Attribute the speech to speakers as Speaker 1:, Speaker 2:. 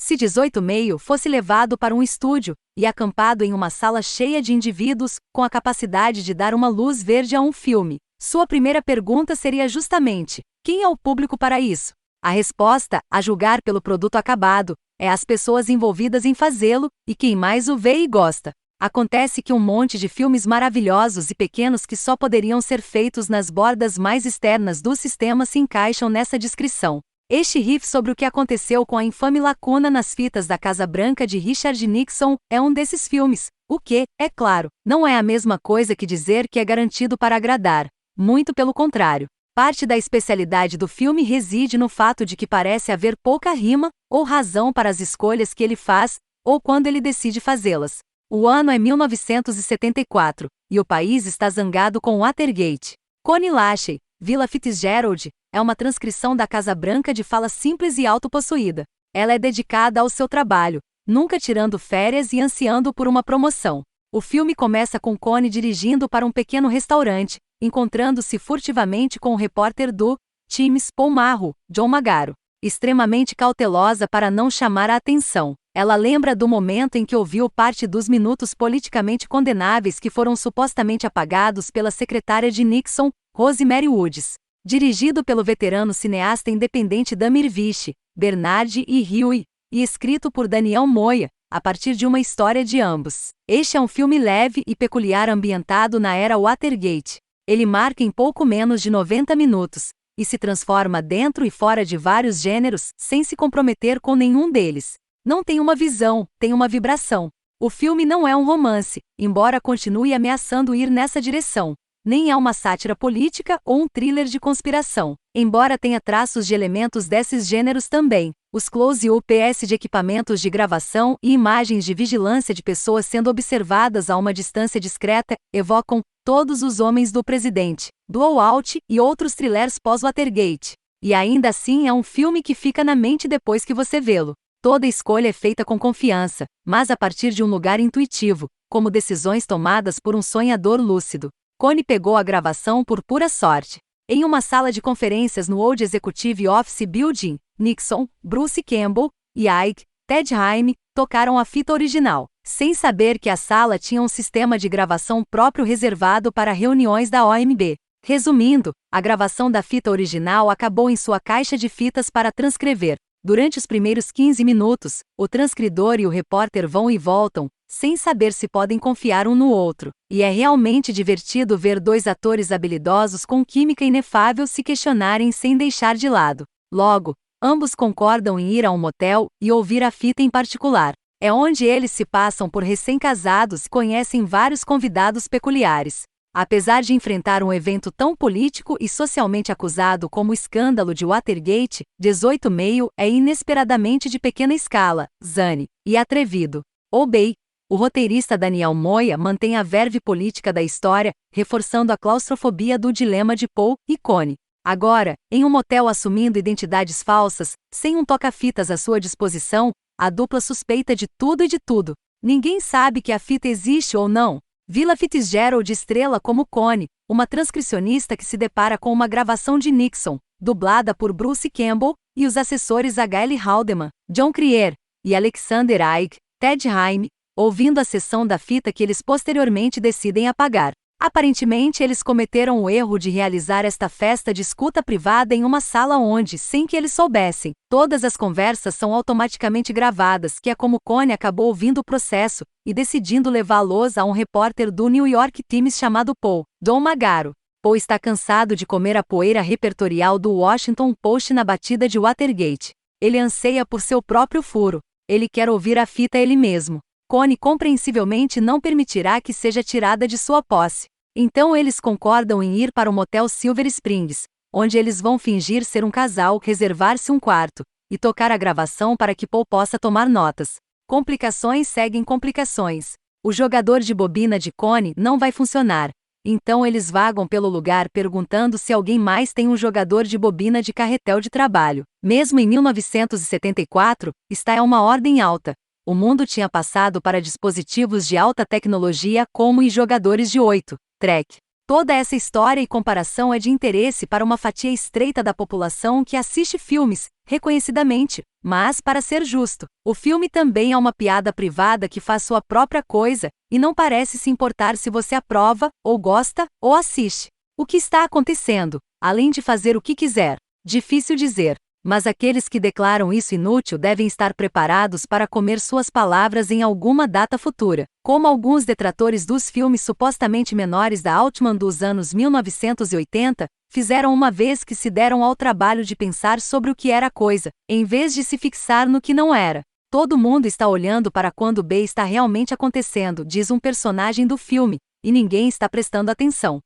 Speaker 1: Se 18,5 fosse levado para um estúdio e acampado em uma sala cheia de indivíduos com a capacidade de dar uma luz verde a um filme, sua primeira pergunta seria justamente: quem é o público para isso? A resposta, a julgar pelo produto acabado, é as pessoas envolvidas em fazê-lo e quem mais o vê e gosta. Acontece que um monte de filmes maravilhosos e pequenos que só poderiam ser feitos nas bordas mais externas do sistema se encaixam nessa descrição. Este riff sobre o que aconteceu com a infame lacuna nas fitas da Casa Branca de Richard Nixon é um desses filmes, o que, é claro, não é a mesma coisa que dizer que é garantido para agradar. Muito pelo contrário. Parte da especialidade do filme reside no fato de que parece haver pouca rima ou razão para as escolhas que ele faz, ou quando ele decide fazê-las. O ano é 1974, e o país está zangado com Watergate. Connie Lachey, Villa Fitzgerald, é uma transcrição da Casa Branca de fala simples e autopossuída. Ela é dedicada ao seu trabalho, nunca tirando férias e ansiando por uma promoção. O filme começa com Connie dirigindo para um pequeno restaurante, encontrando-se furtivamente com o repórter do Times Paul Marro, John Magaro. Extremamente cautelosa para não chamar a atenção, ela lembra do momento em que ouviu parte dos minutos politicamente condenáveis que foram supostamente apagados pela secretária de Nixon, Rosemary Woods. Dirigido pelo veterano cineasta independente Damir Vishi, Bernard e Huey, e escrito por Daniel Moya, a partir de uma história de ambos. Este é um filme leve e peculiar ambientado na era Watergate. Ele marca em pouco menos de 90 minutos, e se transforma dentro e fora de vários gêneros, sem se comprometer com nenhum deles. Não tem uma visão, tem uma vibração. O filme não é um romance, embora continue ameaçando ir nessa direção. Nem é uma sátira política ou um thriller de conspiração, embora tenha traços de elementos desses gêneros também. Os close-ups de equipamentos de gravação e imagens de vigilância de pessoas sendo observadas a uma distância discreta evocam Todos os Homens do Presidente, Blow Out e outros thrillers pós-Watergate. E ainda assim é um filme que fica na mente depois que você vê-lo. Toda escolha é feita com confiança, mas a partir de um lugar intuitivo, como decisões tomadas por um sonhador lúcido. Connie pegou a gravação por pura sorte. Em uma sala de conferências no Old Executive Office Building, Nixon, Bruce Campbell e Ike, Ted Haim, tocaram a fita original, sem saber que a sala tinha um sistema de gravação próprio reservado para reuniões da OMB. Resumindo, a gravação da fita original acabou em sua caixa de fitas para transcrever. Durante os primeiros 15 minutos, o transcridor e o repórter vão e voltam, sem saber se podem confiar um no outro, e é realmente divertido ver dois atores habilidosos com química inefável se questionarem sem deixar de lado. Logo, ambos concordam em ir a um motel e ouvir a fita em particular. É onde eles se passam por recém-casados e conhecem vários convidados peculiares. Apesar de enfrentar um evento tão político e socialmente acusado como o escândalo de Watergate, 18,5 é inesperadamente de pequena escala, zany e atrevido. Obey. O roteirista Daniel Moya mantém a verve política da história, reforçando a claustrofobia do dilema de Paul e Connie. Agora, em um motel assumindo identidades falsas, sem um toca-fitas à sua disposição, a dupla suspeita de tudo e de tudo. Ninguém sabe que a fita existe ou não. Villa Fitzgerald estrela como Connie, uma transcricionista que se depara com uma gravação de Nixon, dublada por Bruce Campbell, e os assessores H.L. Haldeman, John Crier e Alexander Ike, Ted Haim, ouvindo a sessão da fita que eles posteriormente decidem apagar. Aparentemente eles cometeram o erro de realizar esta festa de escuta privada em uma sala onde, sem que eles soubessem, todas as conversas são automaticamente gravadas, que é como Connie acabou ouvindo o processo e decidindo levá-los a um repórter do New York Times chamado Paul, John Magaro. Paul está cansado de comer a poeira repertorial do Washington Post na batida de Watergate. Ele anseia por seu próprio furo. Ele quer ouvir a fita ele mesmo. Connie compreensivelmente não permitirá que seja tirada de sua posse. Então eles concordam em ir para o motel Silver Springs, onde eles vão fingir ser um casal, reservar-se um quarto, e tocar a gravação para que Paul possa tomar notas. Complicações seguem complicações. O jogador de bobina de Connie não vai funcionar. Então eles vagam pelo lugar perguntando se alguém mais tem um jogador de bobina de carretel de trabalho. Mesmo em 1974, está a uma ordem alta. O mundo tinha passado para dispositivos de alta tecnologia como e jogadores de 8 track. Toda essa história e comparação é de interesse para uma fatia estreita da população que assiste filmes, reconhecidamente, mas, para ser justo, o filme também é uma piada privada que faz sua própria coisa e não parece se importar se você aprova, ou gosta, ou assiste. O que está acontecendo, além de fazer o que quiser? Difícil dizer. Mas aqueles que declaram isso inútil devem estar preparados para comer suas palavras em alguma data futura, como alguns detratores dos filmes supostamente menores da Altman dos anos 1980, fizeram uma vez que se deram ao trabalho de pensar sobre o que era a coisa, em vez de se fixar no que não era. Todo mundo está olhando para quando B está realmente acontecendo, diz um personagem do filme, e ninguém está prestando atenção.